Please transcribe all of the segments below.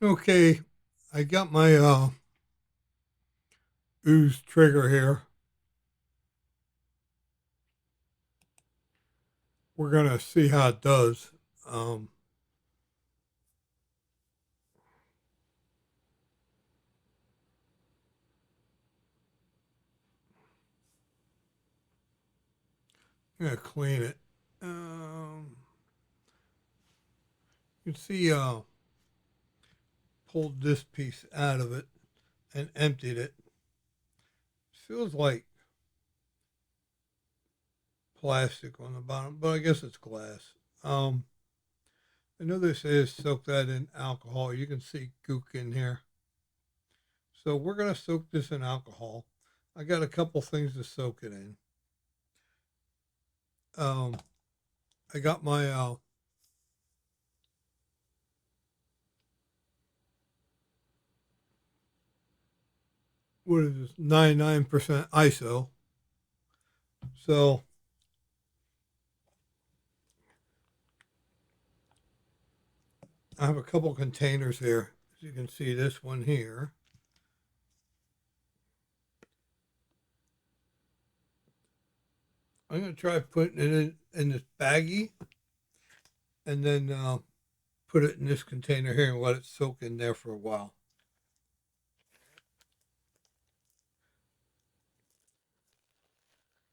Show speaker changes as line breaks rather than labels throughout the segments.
Okay, I got my OOZE trigger here. We're gonna see how it does. Um, I'm gonna clean it. You can see pulled this piece out of it and emptied it. Feels like plastic on the bottom, but I guess it's glass. Um, I know they say soak that in alcohol. You can see gook in here. So we're gonna soak this in alcohol. I got a couple things to soak it in. Um, I got my what is this? 99% ISO. So I have a couple containers here. As you can see, this one here. I'm going to try putting it in this baggie and then put it in this container here and let it soak in there for a while.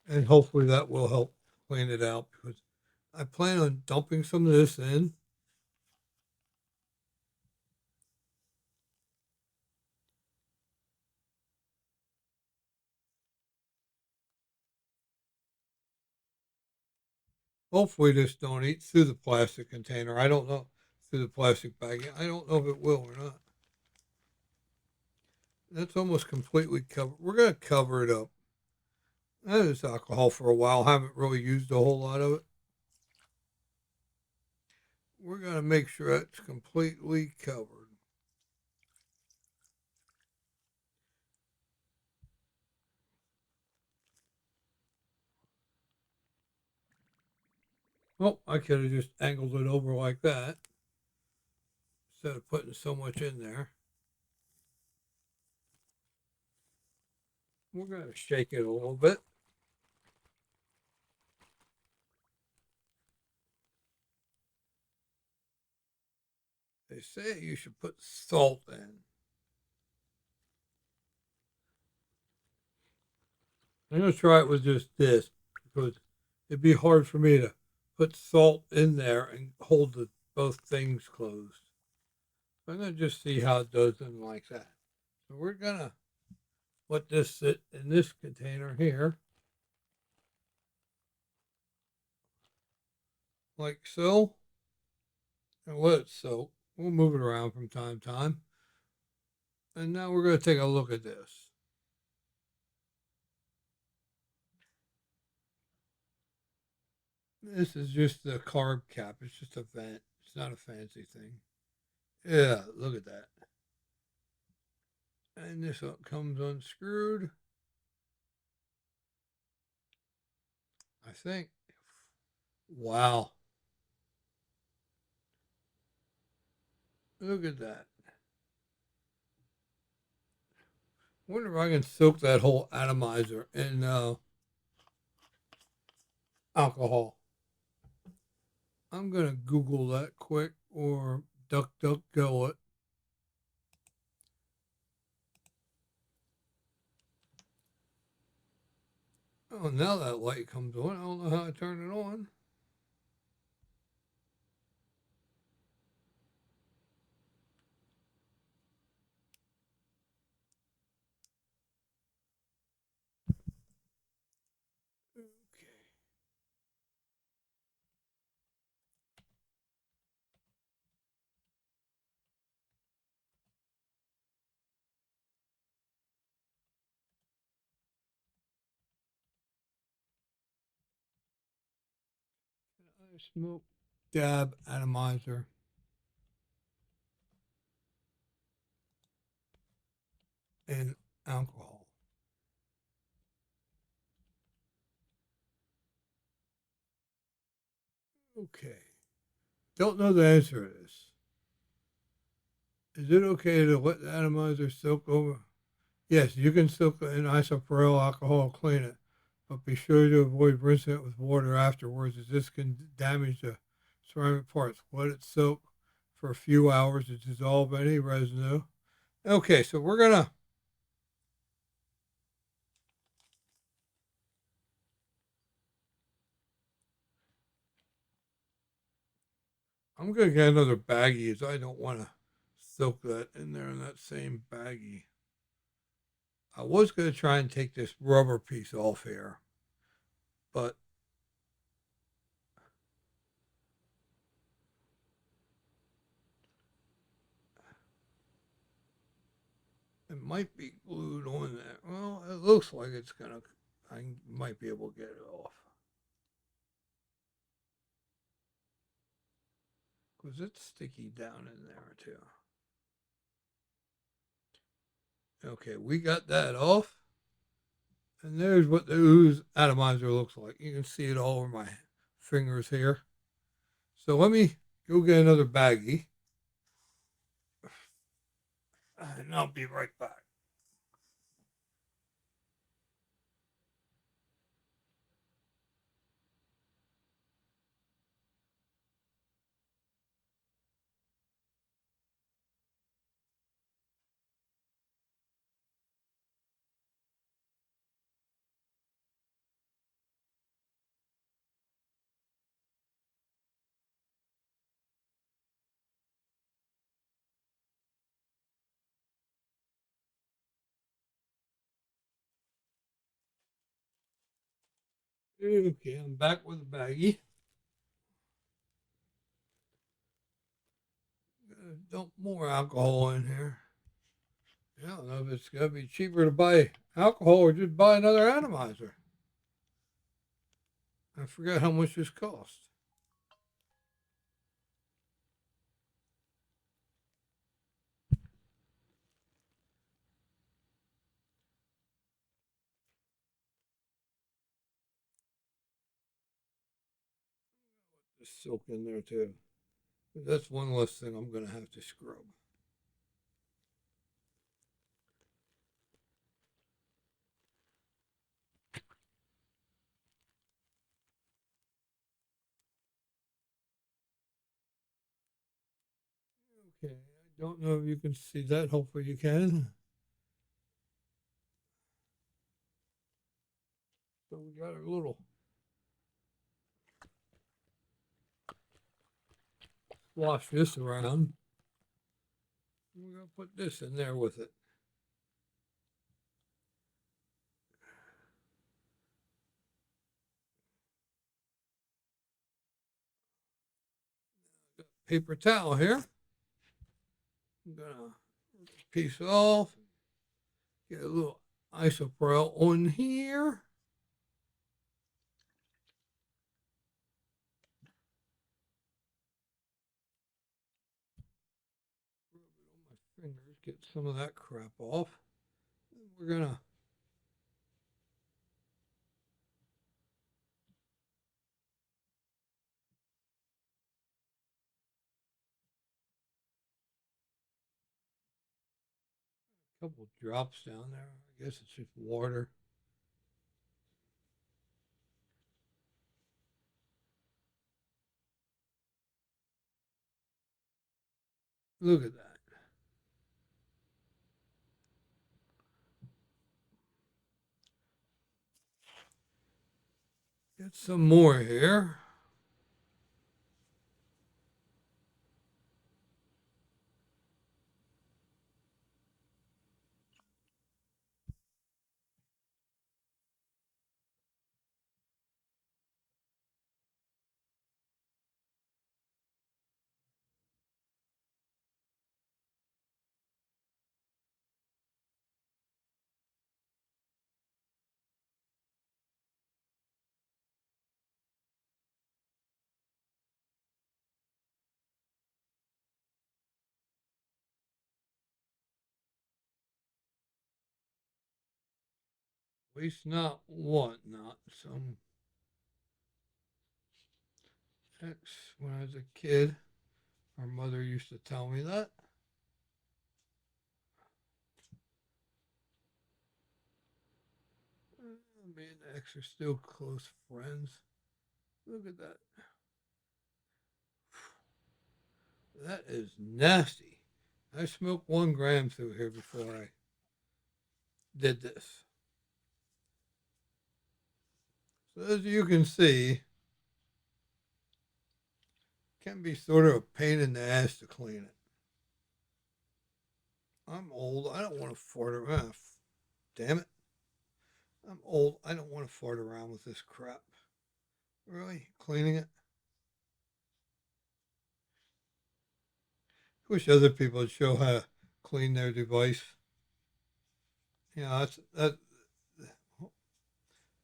And hopefully that will help clean it out because I plan on dumping some of this in. Hopefully this don't eat through the plastic container. I don't know, through the plastic baggie. I don't know if it will or not. That's almost completely covered. We're going to cover it up. I had this alcohol for a while. Haven't really used a whole lot of it. We're going to make sure it's completely covered. Well, I could have just angled it over like that instead of putting so much in there. We're going to shake it a little bit. They say you should put salt in. I'm going to try it with just this because it'd be hard for me to put salt in there and hold both things closed. So I'm going to just see how it does in like that. So we're going to let this sit in this container here, like so, and let it soak. We'll move it around from time to time. And now we're going to take a look at this. This is just the carb cap. It's just a vent. It's not a fancy thing. Yeah, look at that. And this comes unscrewed. I think. Wow. Look at that. Wonder if I can soak that whole atomizer in alcohol. I'm going to Google that quick or DuckDuckGo it. Oh, now that light comes on. I don't know how to turn it on. Okay. Smoke dab atomizer and alcohol. Okay. Don't know the answer to this. Is it okay to let the atomizer soak over? Yes, you can soak in isopropyl alcohol, clean it, but be sure to avoid rinsing it with water afterwards, as this can damage the ceramic parts. Let it soak for a few hours to dissolve any residue. Okay, so I'm gonna get another baggie, as I don't want to soak that in there in that same baggie. I was gonna try and take this rubber piece off here, but it might be glued on there. Well, it looks like it's gonna. I might be able to get it off because it's sticky down in there too. Okay, we got that off, and there's what the ooze atomizer looks like. You can see it all over my fingers here. So let me go get another baggie, and I'll be right back. Okay, I'm back with the baggie. Dump more alcohol in here. I don't know if it's gonna be cheaper to buy alcohol or just buy another atomizer. I forgot how much this cost. Just silk in there too. That's one less thing I'm gonna have to scrub. Okay, I don't know if you can see that. Hopefully you can. So we got our little wash this around. We're gonna put this in there with it. Paper towel here. I'm gonna piece off. Get a little isopropyl on here. Rub it on my fingers. Get some of that crap off. We're gonna couple drops down there. I guess it's just water. Look at that. Get some more here. Waste not, want not. Some X when I was a kid. Our mother used to tell me that. Me and X are still close friends. Look at that. That is nasty. I smoked 1 gram through here before I did this. So as you can see, it can be sort of a pain in the ass to clean it. I'm old. I don't want to fart around. Damn it. I'm old. I don't want to fart around with this crap. Really? Cleaning it? I wish other people would show how to clean their device.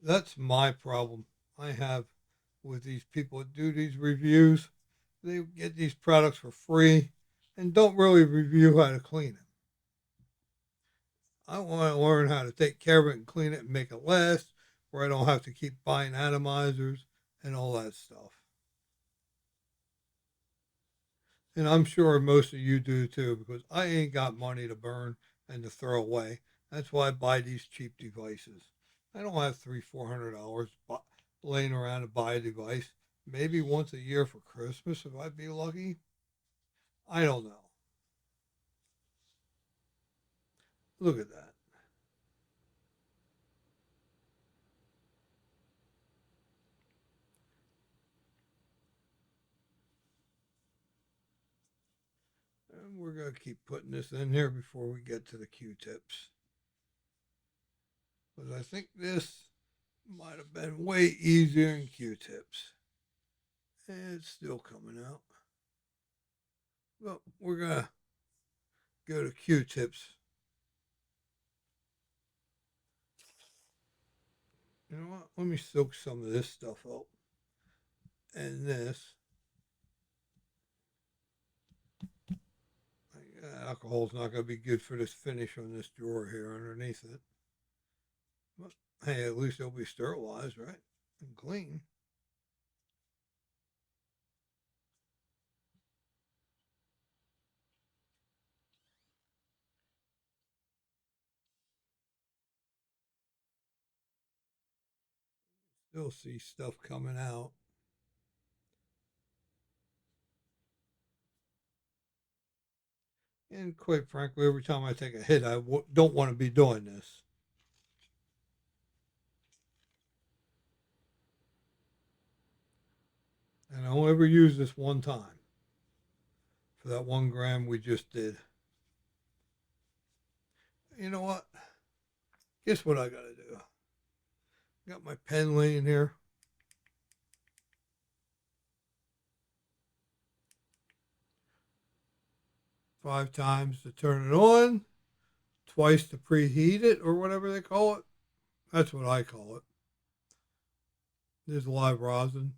That's my problem I have with these people that do these reviews. They get these products for free and don't really review how to clean it. I want to learn how to take care of it and clean it and make it last, where I don't have to keep buying atomizers and all that stuff. And I'm sure most of you do too, because I ain't got money to burn and to throw away. That's why I buy these cheap devices. I don't have $300-400 laying around to buy a device. Maybe once a year for Christmas if I'd be lucky. I don't know. Look at that. And we're going to keep putting this in here before we get to the Q-tips. Because I think this might have been way easier than Q-tips. And it's still coming out. But we're going to go to Q-tips. You know what? Let me soak some of this stuff up. And this. Alcohol's not going to be good for this finish on this drawer here underneath it. But hey, at least it'll be sterilized, right? And clean. Still see stuff coming out. And quite frankly, every time I take a hit, I don't want to be doing this. And I'll ever use this one time for that 1 gram we just did. You know what? Guess what I got to do? Got my pen laying here. Five times to turn it on, twice to preheat it, or whatever they call it. That's what I call it. There's live rosin.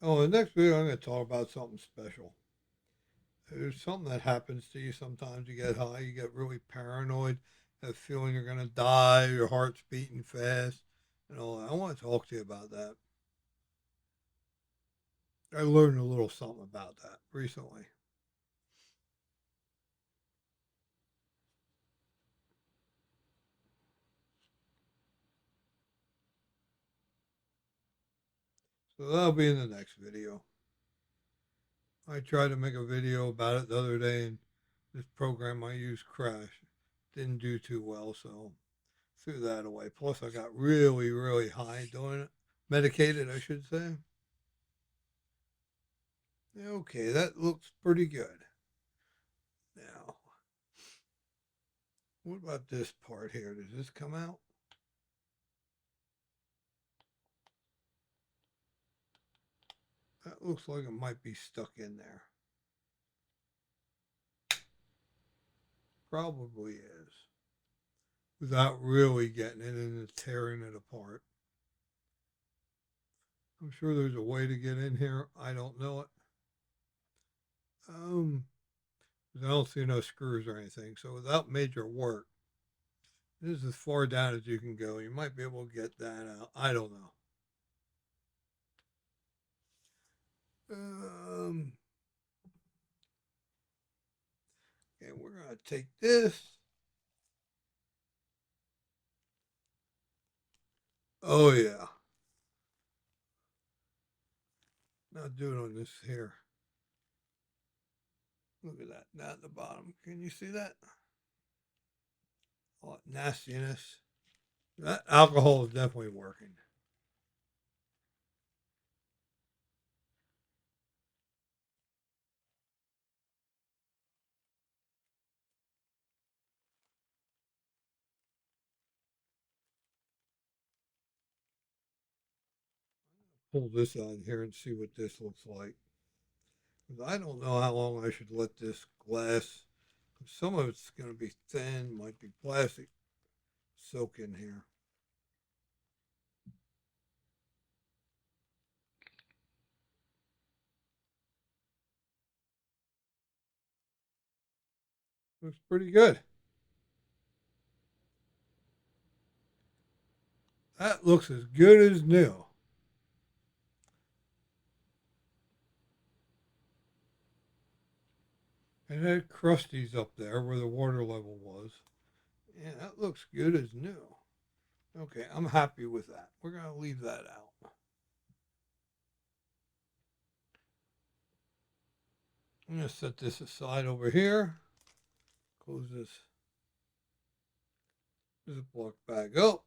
Oh, the next video I'm going to talk about something special. There's something that happens to you sometimes. You get high, you get really paranoid, that feeling you're going to die, your heart's beating fast, and all that. I want to talk to you about that. I learned a little something about that recently. So that'll be in the next video. I tried to make a video about it the other day, and this program I use crashed. Didn't do too well, so threw that away. Plus, I got really, really high doing it. Medicated, I should say. Okay, that looks pretty good. Now, what about this part here? Does this come out? That looks like it might be stuck in there. Probably is. Without really getting it and tearing it apart. I'm sure there's a way to get in here. I don't know it. 'cause I don't see no screws or anything. So without major work, this is as far down as you can go. You might be able to get that out. I don't know. Um, okay, we're gonna take this. Oh yeah. Now do it on this here. Look at that down at the bottom. Can you see that? All that nastiness. That alcohol is definitely working. Pull this out here and see what this looks like. 'Cause I don't know how long I should let this glass. Some of it's going to be thin, might be plastic, soak in here. Looks pretty good. That looks as good as new. It had crusties up there where the water level was. Yeah, that looks good as new. Okay, I'm happy with that. We're going to leave that out. I'm going to set this aside over here. Close this Ziploc bag up.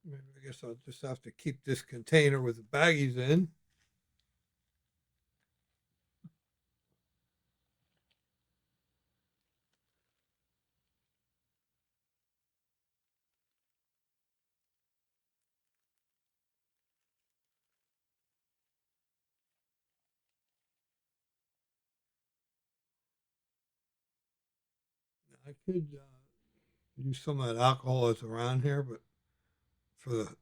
Maybe I guess I'll just have to keep this container with the baggies in. I could use some of that alcohol that's around here, but for the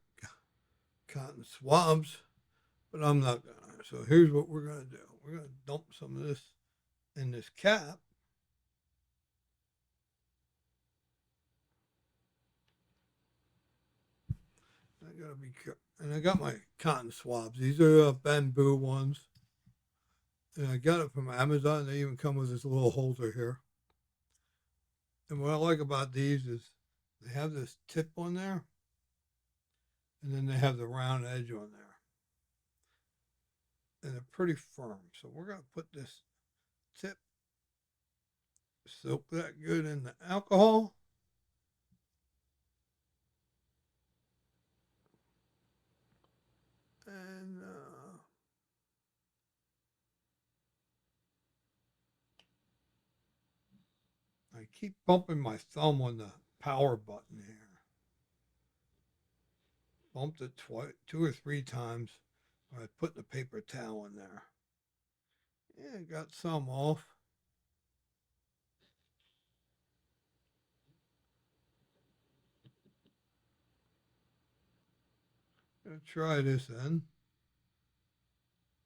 cotton swabs, but I'm not gonna. So here's what we're gonna do. We're gonna dump some of this in this cap. I gotta be careful. And I got my cotton swabs. These are bamboo ones. And I got it from Amazon. They even come with this little holder here. And what I like about these is they have this tip on there, and then they have the round edge on there. And they're pretty firm. So we're gonna put this tip, soak that good in the alcohol. And I keep bumping my thumb on the power button here. Bumped it twice, 2 or 3 times. I put the paper towel in there. Yeah, got some off. Gonna try this then.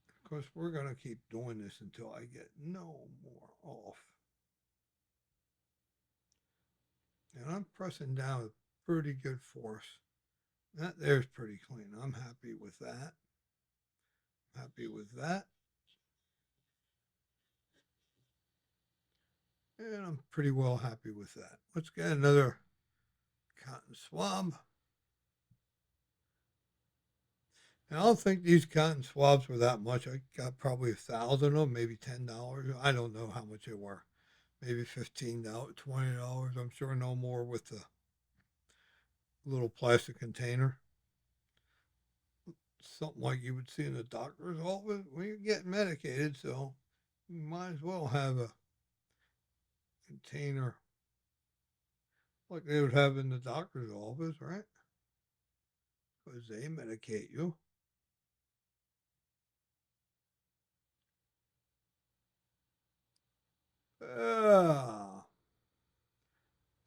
Of course, we're gonna keep doing this until I get no more off. And I'm pressing down with pretty good force. That there's pretty clean. I'm happy with that. Happy with that. And I'm pretty well happy with that. Let's get another cotton swab. And I don't think these cotton swabs were that much. I got probably 1,000 of them, maybe $10. I don't know how much they were. Maybe $15, $20. I'm sure no more with the little plastic container. Something like you would see in the doctor's office when you're getting medicated. So you might as well have a container like they would have in the doctor's office, right? Because they medicate you. Ah,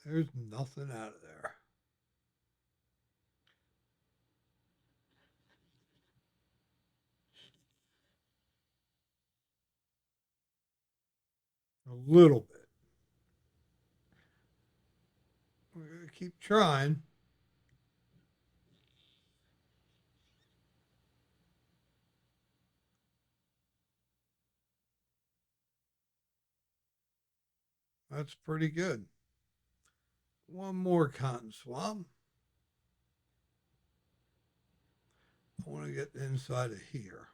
there's nothing out of there. A little bit. We're going to keep trying. That's pretty good. One more cotton swab. I want to get the inside of here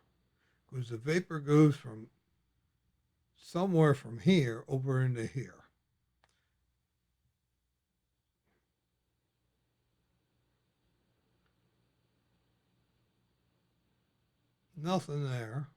because the vapor goes from somewhere from here over into here. Nothing there.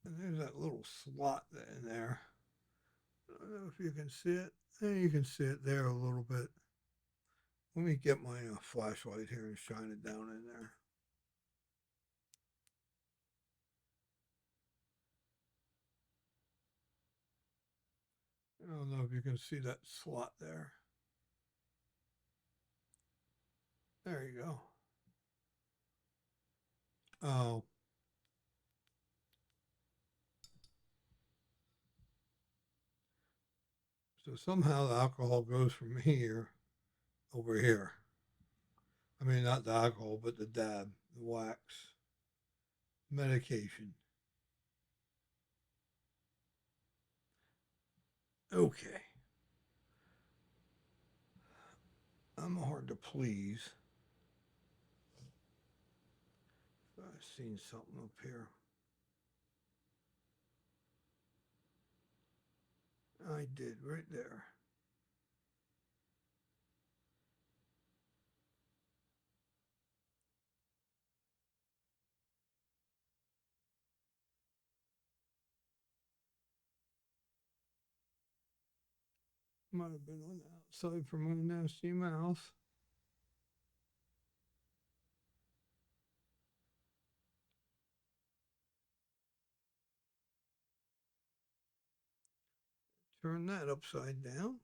And there's that little slot in there. I don't know if you can see it. You can see it there a little bit. Let me get my flashlight here and shine it down in there. I don't know if you can see that slot there. There you go. Oh. So somehow the alcohol goes from here over here. I mean, not the alcohol, but the dab, the wax, medication. Okay. I'm hard to please. I've seen something up here. I did right there. Might have been on the outside from my nasty mouth. Turn that upside down.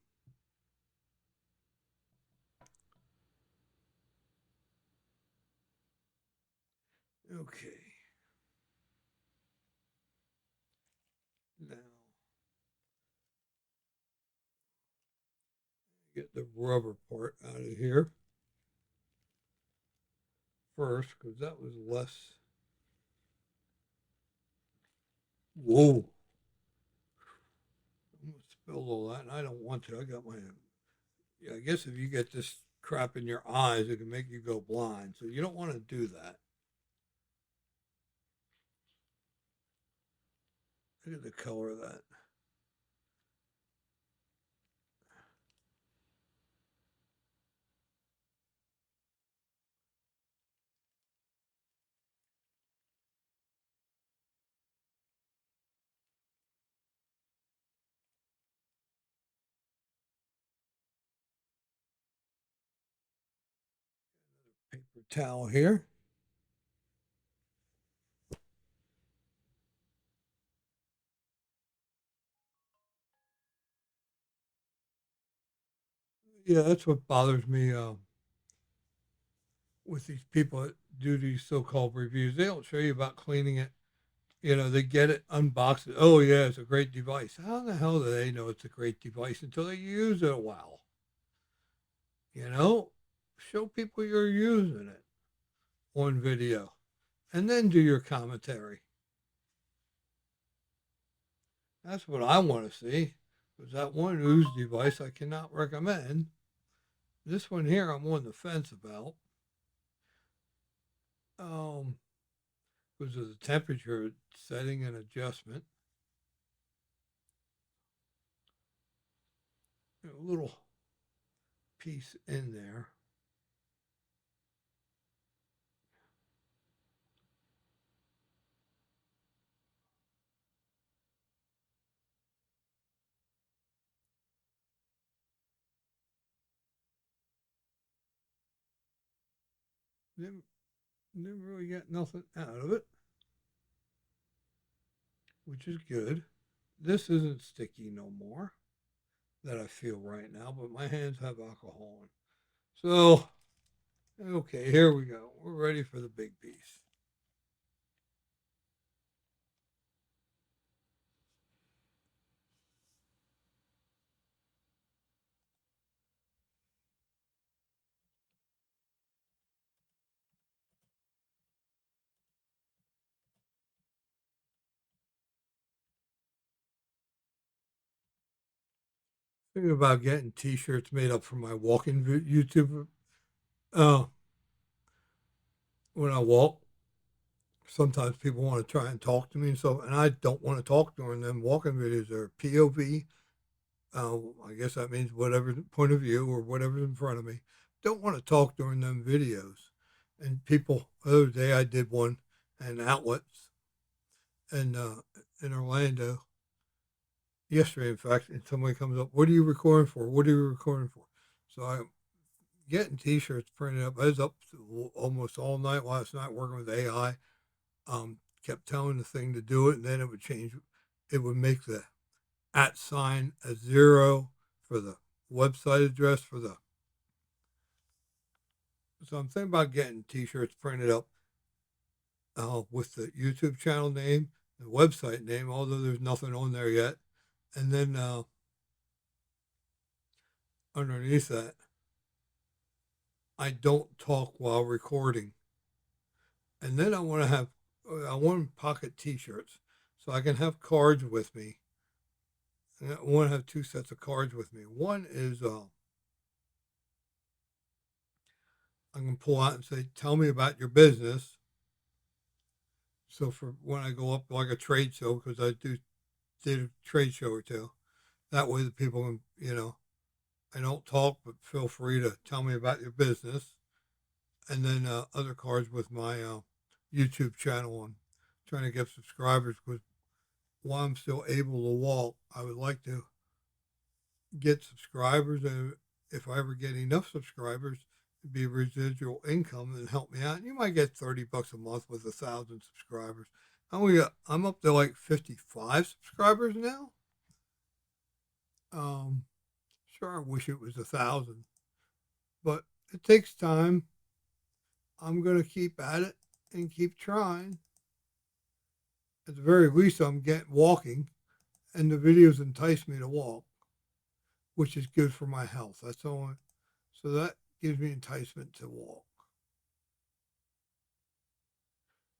Okay. Now, get the rubber part out of here first, because that was less. Whoa. I'm going to spill all that, and I don't want to. I got my. Yeah, I guess if you get this crap in your eyes, it can make you go blind. So you don't want to do that. Look at the color of that. Paper towel here. Yeah, that's what bothers me with these people that do these so-called reviews. They don't show you about cleaning it. You know, they get it, unbox it. Oh yeah, it's a great device. How the hell do they know it's a great device until they use it a while? You know, show people you're using it on video, and then do your commentary. That's what I want to see. Because that one OOZE device I cannot recommend. This one here I'm on the fence about. Because of the temperature setting and adjustment. A little piece in there. Didn't really get nothing out of it, which is good. This isn't sticky no more. that I feel right now, but my hands have alcohol on. So, okay, here we go. We're ready for the big piece. Thinking about getting T-shirts made up for my walking YouTube. Uh, when I walk, sometimes people want to try and talk to me and stuff, and I don't want to talk during them walking videos. They're POV. I guess that means whatever point of view or whatever's in front of me. Don't want to talk during them videos. And people, the other day I did one in outlets and in Orlando yesterday, in fact, and somebody comes up, "What are you recording for? What are you recording for?" So I'm getting T-shirts printed up. I was up almost all night last night working with AI. Kept telling the thing to do it, and then it would change. It would make the at sign a 0 for the website address for the. So I'm thinking about getting T-shirts printed up with the YouTube channel name, the website name, although there's nothing on there yet, and then underneath that, I don't talk while recording. And then I want pocket T-shirts, so I can have cards with me. And I want to have two sets of cards with me. One is I can pull out and say, "Tell me about your business." So for when I go up like a trade show, because I did a trade show or two, that way the people can, I don't talk, but feel free to tell me about your business. And then other cards with my YouTube channel on trying to get subscribers because while I'm still able to walk, I would like to get subscribers. And if I ever get enough subscribers, it'd be residual income and help me out. And you might get $30 a month with 1,000 subscribers. I'm up to like 55 subscribers now. Um, sure, I wish it was 1,000, but it takes time. I'm gonna keep at it and keep trying. At the very least, I'm getting walking, and the videos entice me to walk, which is good for my health. That's all. So that gives me enticement to walk.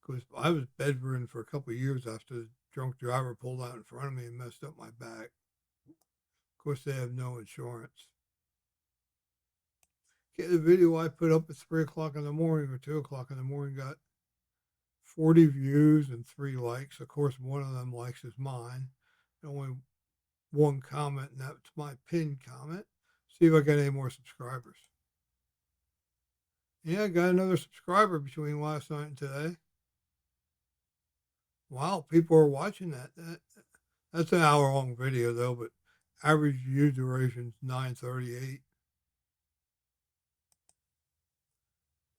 Because I was bedridden for a couple of years after the drunk driver pulled out in front of me and messed up my back. Of course, they have no insurance. Okay, the video I put up at 3 o'clock in the morning or 2 o'clock in the morning got 40 views and 3 likes. Of course, one of them likes is mine. And only one comment, and that's my pinned comment. See if I got any more subscribers. Yeah, I got another subscriber between last night and today. Wow, people are watching that. That's an hour-long video though, but average view duration is 9:38.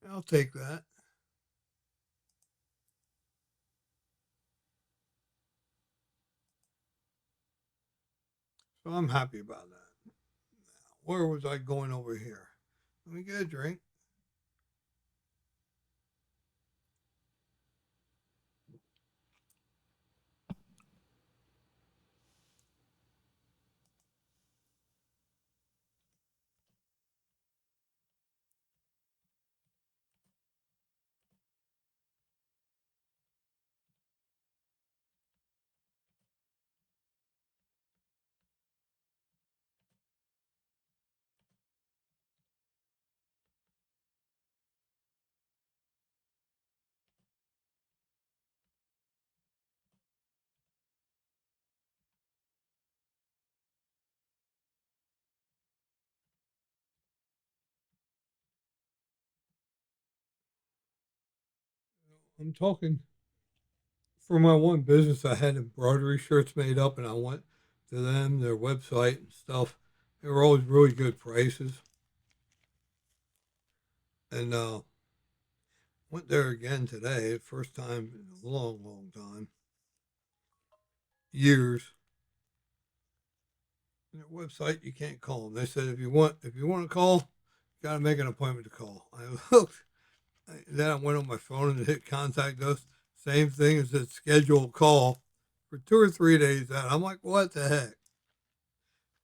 I'll take that. So I'm happy about that. Where was I going over here? Let me get a drink. I'm talking for my one business. I had embroidery shirts made up, and I went to them, their website and stuff. They were always really good prices, and went there again today. First time in a long, long time, years. their website, you can't call them. They said if you want to call, you got to make an appointment to call. I looked. Then I went on my phone and hit contact us. Same thing as a scheduled call for 2 or 3 days out. I'm like, what the heck?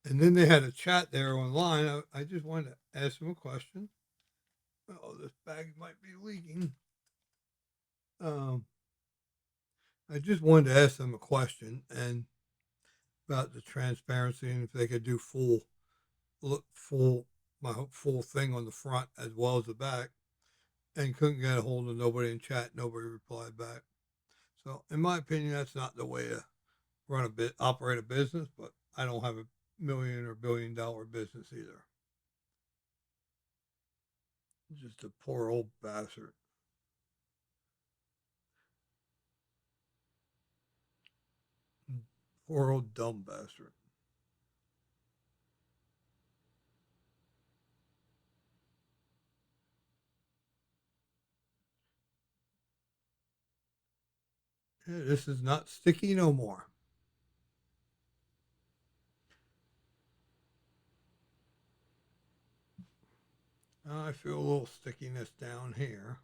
And then they had a chat there online. I just wanted to ask them a question. Oh, this bag might be leaking. I just wanted to ask them a question and about the transparency and if they could do my full thing on the front as well as the back, and couldn't get a hold of nobody in chat. Nobody replied back. So, in my opinion, that's not the way to operate a business. But I don't have a million or $1 billion business either. Just a poor old bastard. Poor old dumb bastard. Yeah, this is not sticky no more. I feel a little stickiness down here.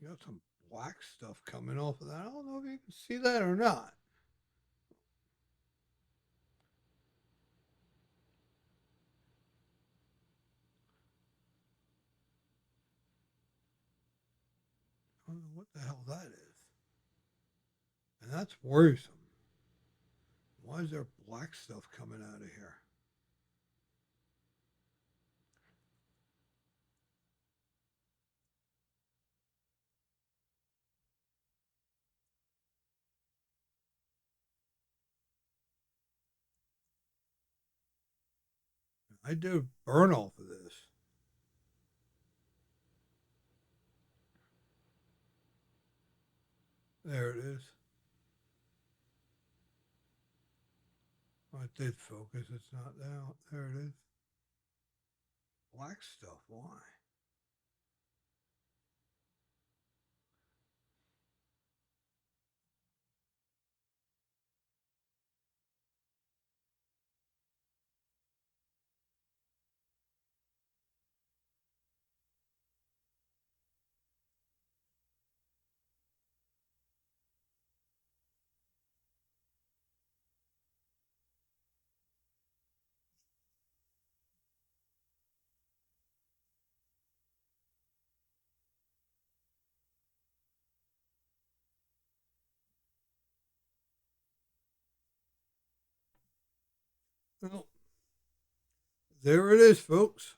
You got some black stuff coming off of that. I don't know if you can see that or not. I don't know what the hell that is. And that's worrisome. Why is there black stuff coming out of here? I did burn off of this. There it is. Oh, it did focus. It's not out. There it is. Black stuff. Why? Well, there it is, folks.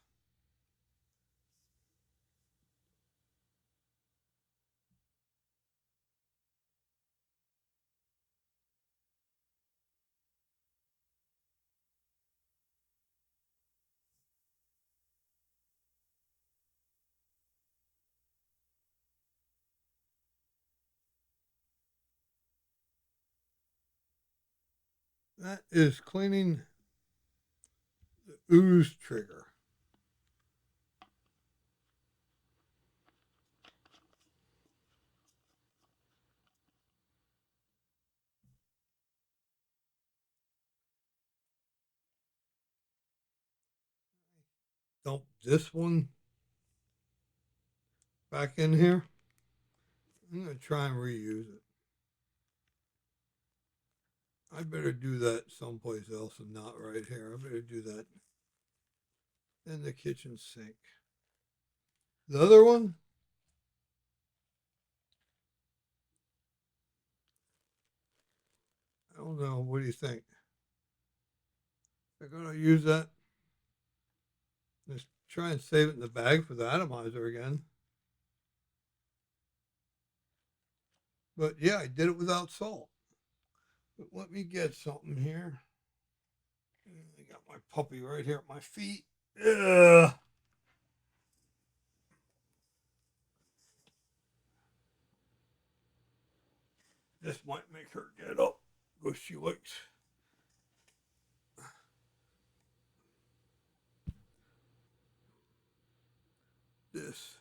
That is cleaning the OOZE trigger. Dump this one back in here. I'm going to try and reuse it. I better do that someplace else and not right here. I better do that in the kitchen sink. The other one, I don't know. What do you think? They're going to use that. Just try and save it in the bag for the atomizer again. But yeah, I did it without salt. But let me get something here. I got my puppy right here at my feet. Ugh. This might make her get up because she likes this.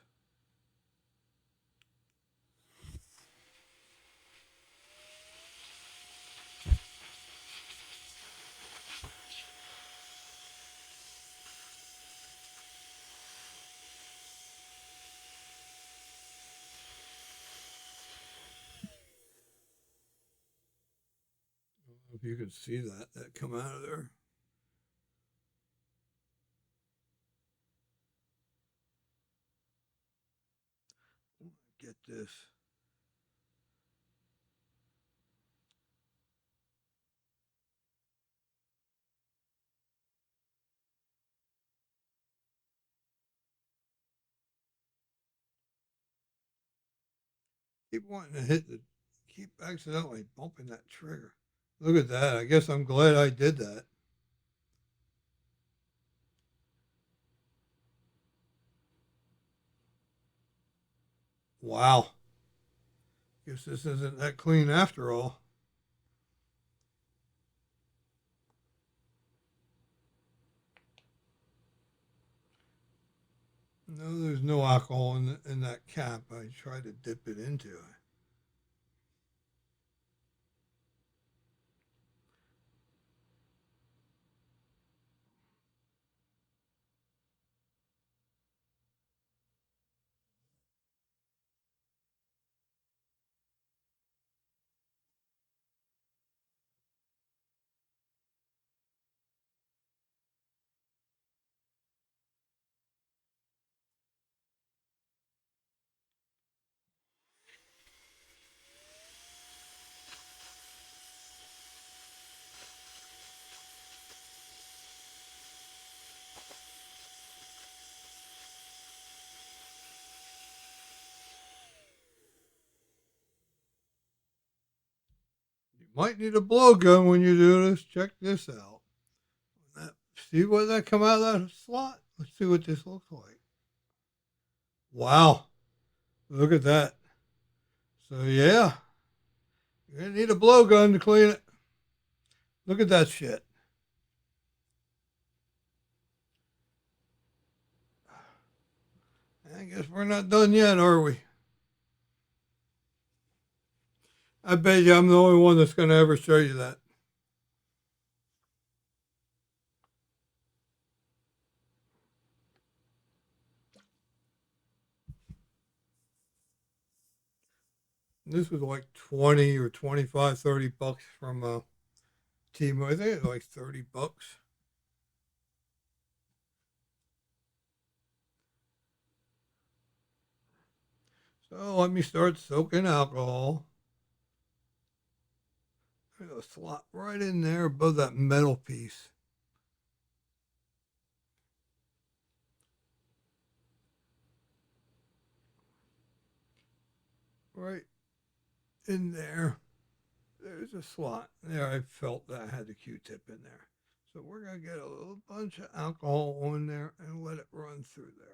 If you can see that come out of there. Get this. Keep wanting to keep accidentally bumping that trigger. Look at that. I guess I'm glad I did that. Wow. Guess this isn't that clean after all. No, there's no alcohol in that cap. I tried to dip it into it. You might need a blowgun when you do this. Check this out. See what that come out of that slot? Let's see what this looks like. Wow. Look at that. So yeah, you're gonna need a blowgun to clean it. Look at that shit. I guess we're not done yet, are we? I bet you I'm the only one that's gonna ever show you that. This was like 20 or 25, 30 bucks from Timo. I think it was like 30 bucks. So let me start soaking alcohol. It'll slot right in there above that metal piece. Right in there. There's a slot. There, I felt that I had the Q-tip in there. So we're going to get a little bunch of alcohol on there and let it run through there.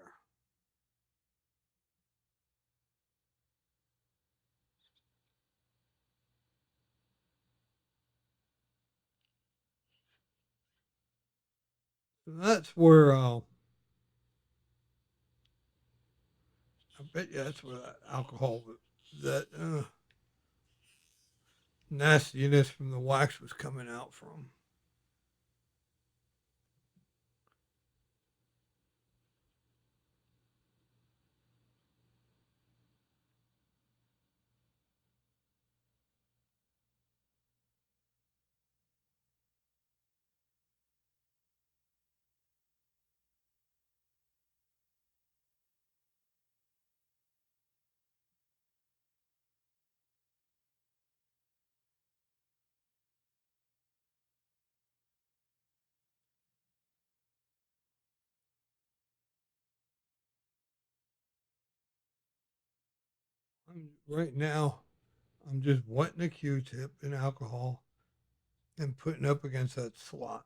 So that's where, I bet you that's where that alcohol, that nastiness from the wax was coming out from. Right now, I'm just wetting the Q-tip in alcohol and putting up against that slot.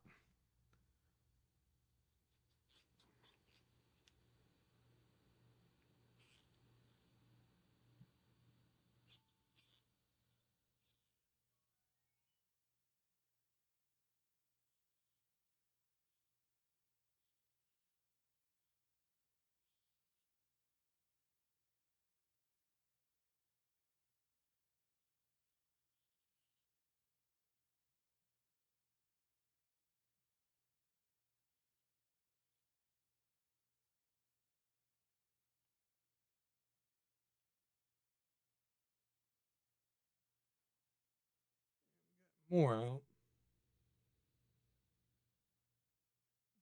More out.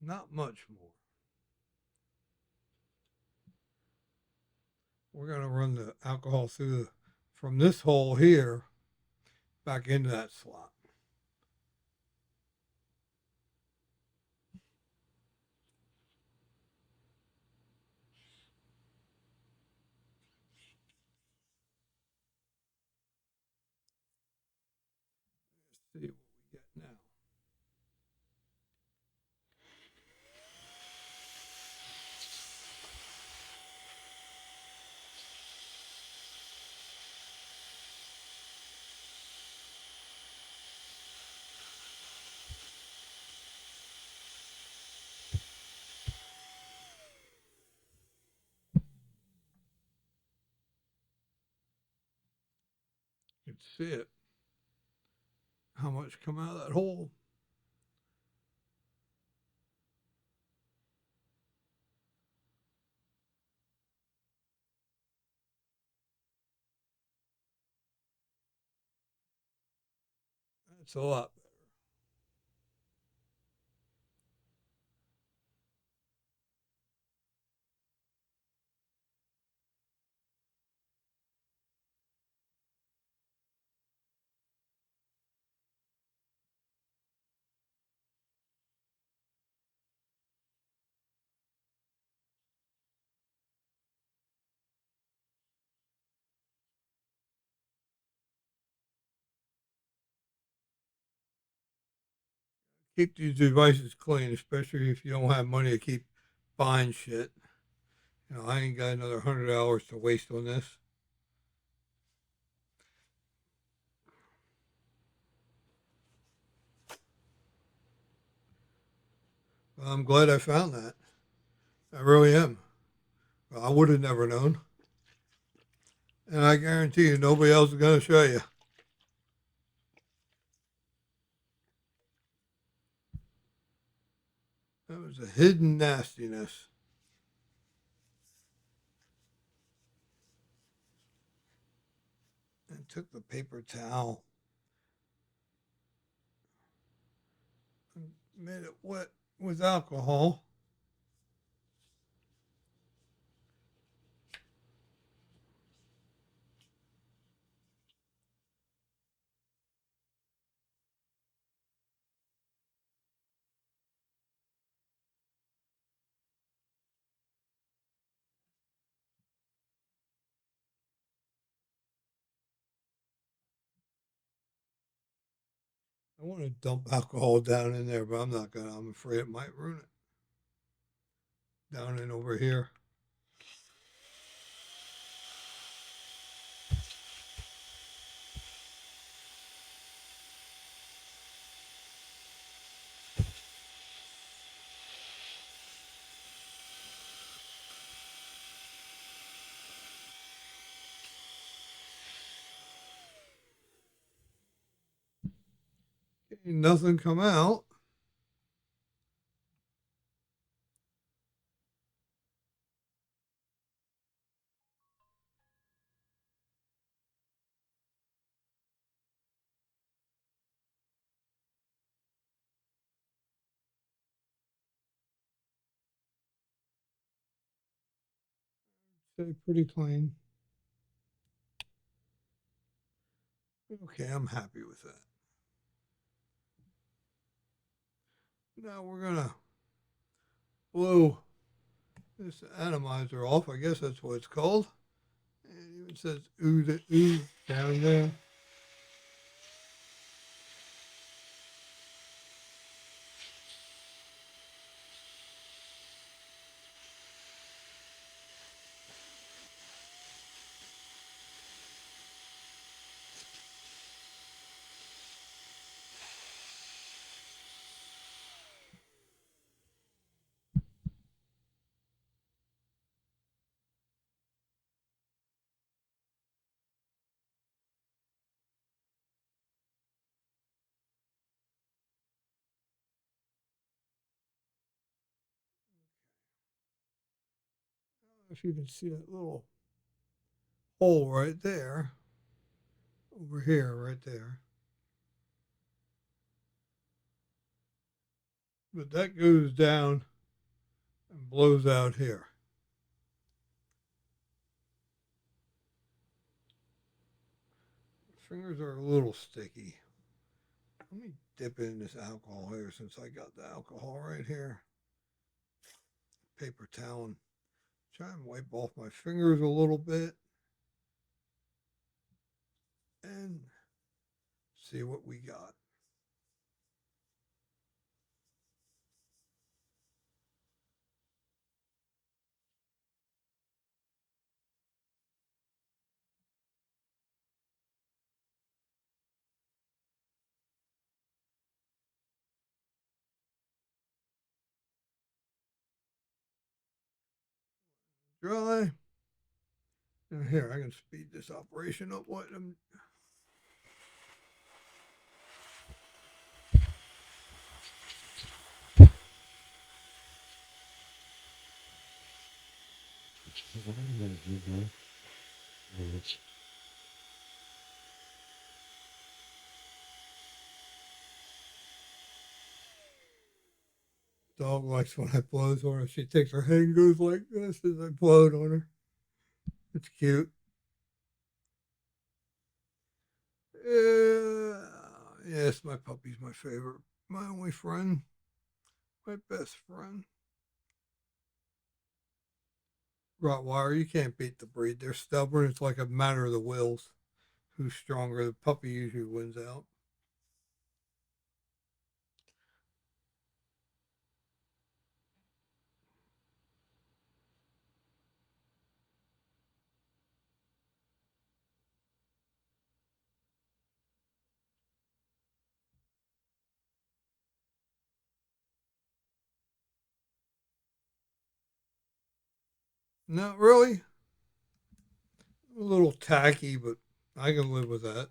Not much more. We're going to run the alcohol through from this hole here back into that slot. Let's see what we get now. You can see it. How much come out of that hole? That's a lot better. Keep these devices clean, especially if you don't have money to keep buying shit. You know, I ain't got another 100 hours to waste on this. But I'm glad I found that. I really am. I would have never known. And I guarantee you, nobody else is going to show you. That was a hidden nastiness. And took the paper towel and made it wet with alcohol. I want to dump alcohol down in there, but I'm not going to. I'm afraid it might ruin it. Down in over here. Nothing come out. Say pretty clean. Okay, I'm happy with that. Now we're gonna blow this atomizer off. I guess that's what it's called. And it even says OOZE down there. If you can see that little hole right there, over here, right there. But that goes down and blows out here. Fingers are a little sticky. Let me dip in this alcohol here since I got the alcohol right here. Paper towel. And try and wipe off my fingers a little bit. And see what we got. Dry. And here, I can speed this operation up. What I'm dog likes when I blows on her. She takes her head and goes like this as I blow on her. It's cute. Yes, my puppy's my favorite. My only friend. My best friend. Rottweiler, you can't beat the breed. They're stubborn. It's like a matter of the wills. Who's stronger? The puppy usually wins out. Not really. A little tacky, but I can live with that.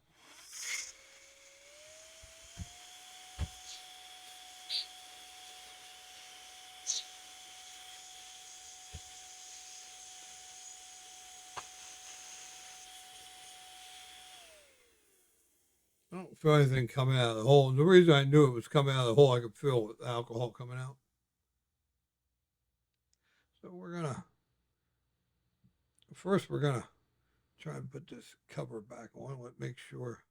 I don't feel anything coming out of the hole. And the reason I knew it was coming out of the hole, I could feel the alcohol coming out. So we're gonna try and put this cover back on. Let's make sure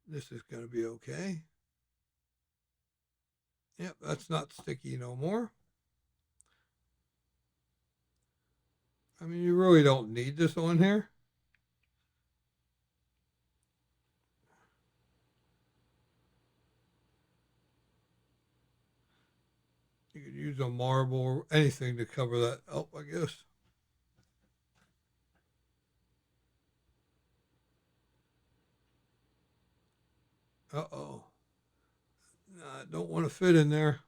this is gonna be okay. Yep, that's not sticky no more. I mean, you really don't need this on here. You could use a marble or anything to cover that up, I guess. Uh-oh. I don't want to fit in there.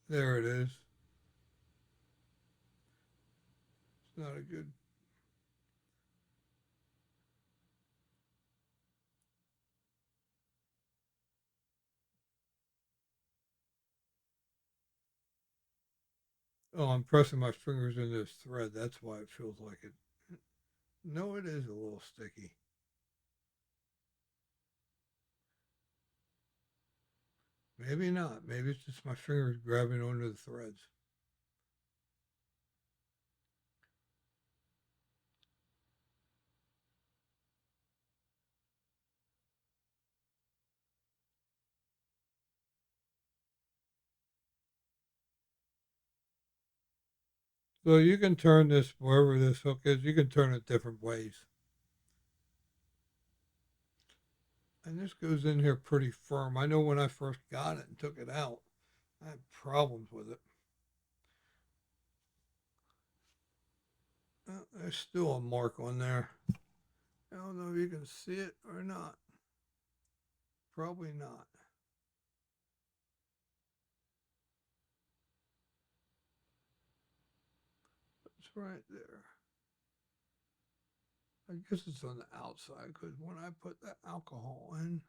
There it is. It's not a good. Oh, I'm pressing my fingers in this thread. That's why it feels like it. No, it is a little sticky. Maybe not. Maybe it's just my fingers grabbing onto the threads. So you can turn this, wherever this hook is, you can turn it different ways. And this goes in here pretty firm. I know when I first got it and took it out, I had problems with it. There's still a mark on there. I don't know if you can see it or not. Probably not. It's right there. I guess it's on the outside because when I put the alcohol in,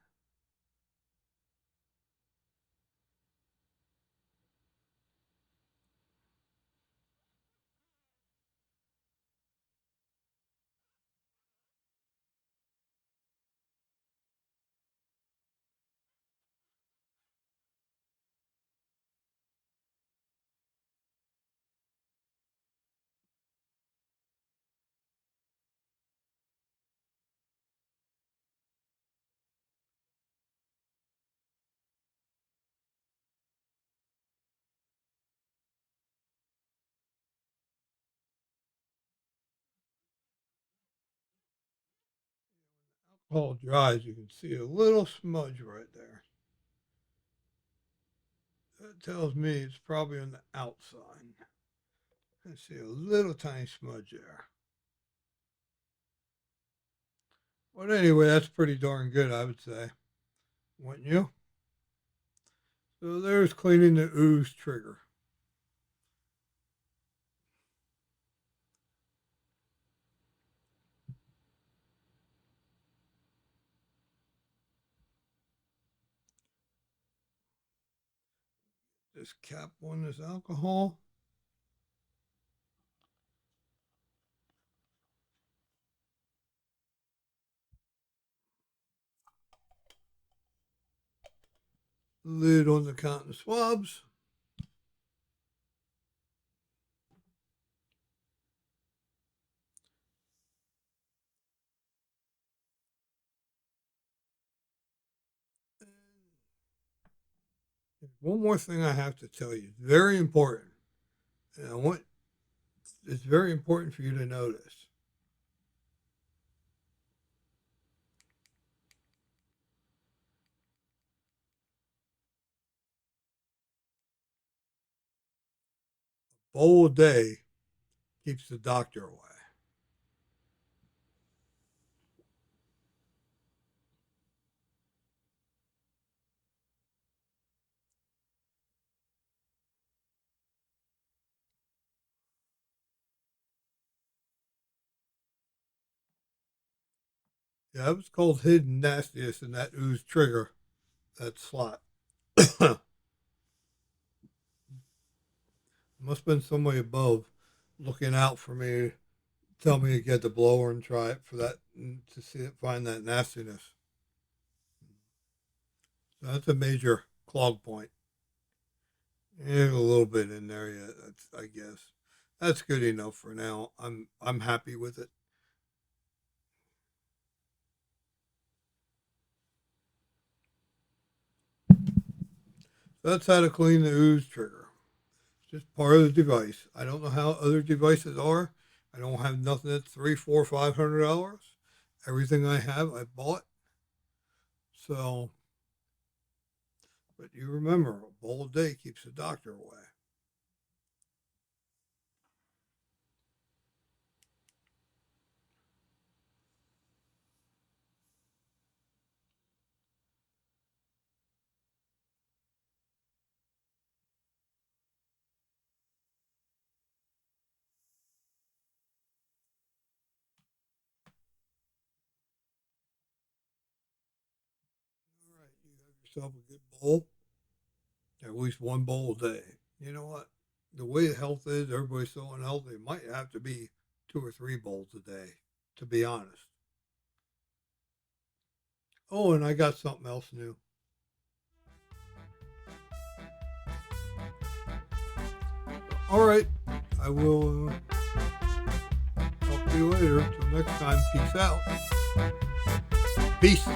all dries, you can see a little smudge right there. That tells me it's probably on the outside. I see a little tiny smudge there. But anyway, that's pretty darn good, I would say. Wouldn't you? So there's cleaning the OOZE trigger. This cap on this alcohol. Lid on the cotton swabs. One more thing I have to tell you, very important. And it's very important for you to notice. A bowl a day keeps the doctor away. Yeah, it was called hidden nastiness in that OOZE trigger, that slot. Must have been somebody above looking out for me, tell me to get the blower and try it for that, to see it, find that nastiness. So that's a major clog point. And a little bit in there, yeah. That's, I guess, that's good enough for now. I'm happy with it. So that's how to clean the OOZE trigger. It's just part of the device. I don't know how other devices are. I don't have nothing that's $300, $400, $500. Everything I have, I bought. So, but you remember, a bowl a day keeps the doctor away. All right, you have yourself a good bowl. At least one bowl a day. You know what? The way health is, everybody's so unhealthy. It might have to be 2 or 3 bowls a day, to be honest. Oh, and I got something else new. All right, I will talk to you later. Until next time, peace out. Peace.